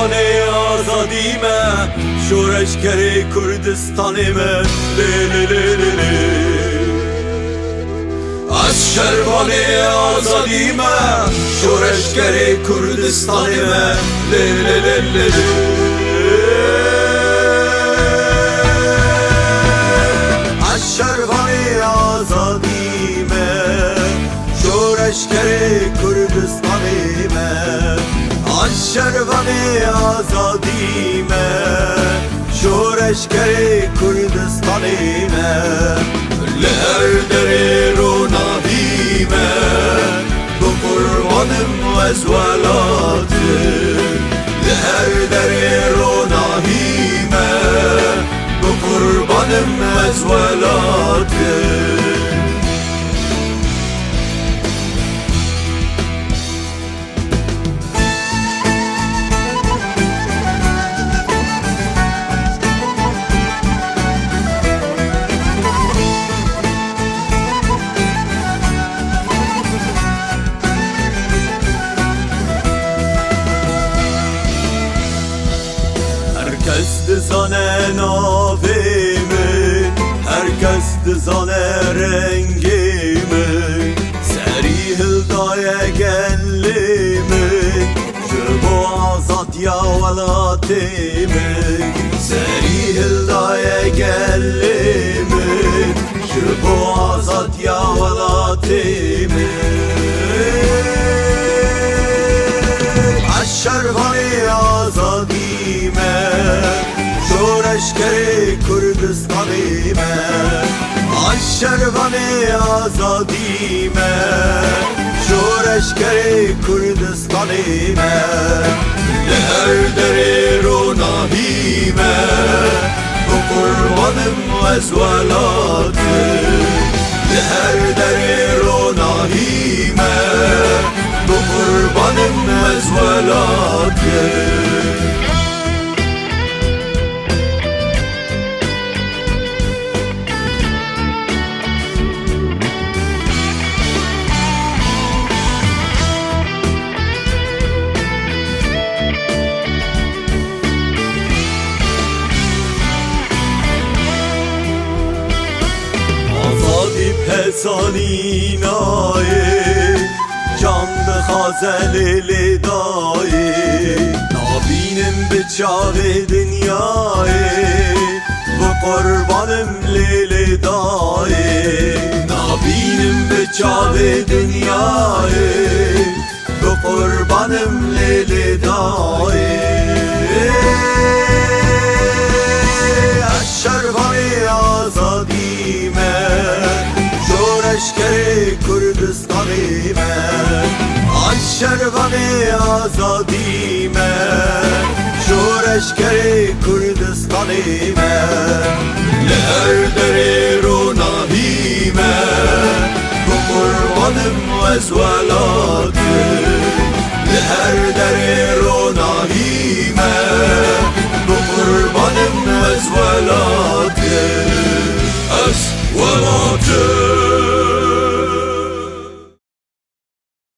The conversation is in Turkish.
شربانه آزادیمه شورشگر کردستانیمه لی لی لی لی لی از شربانه آزادیمه شورشگر کردستانیمه لی لی لی لی لی از شربانه آزادیمه شورشگر کردستانیمه از شربانه آزادیمه شورشگر کردستانیمه لهر دری روناهیمه دو قربانم از ولاده لهر دری روناهیمه دو قربانم از ولاده herkes dizane navimi, herkes dizane rengimi, seri hildaya gellimi, şu bu azat ya velatimi, seri hildaya gellimi, şu bu azat ya velatimi. Şervani azadime şoreşkeri Kürdistanime Şervani azadime şoreşkeri Kürdistanime Leher deri runahime bu kurbanım ezvelatı Leher deri runahime bu kurbanım ezvelatı Azadi pesaninaye candı xazeli dayı Nabinin bıçağı dünyayı Bu kurbanım lili dayı Nabinin bıçağı dünyayı Bu kurbanım lili dayı Şervani azadime şoreşkeri Kürdistanime Şervani azadime şoreşkeri Kürdistanime Leher deri runahime bu kurbanım ezvelatı Leher deri runahime bu kurbanım ezvelatı Ezvelatı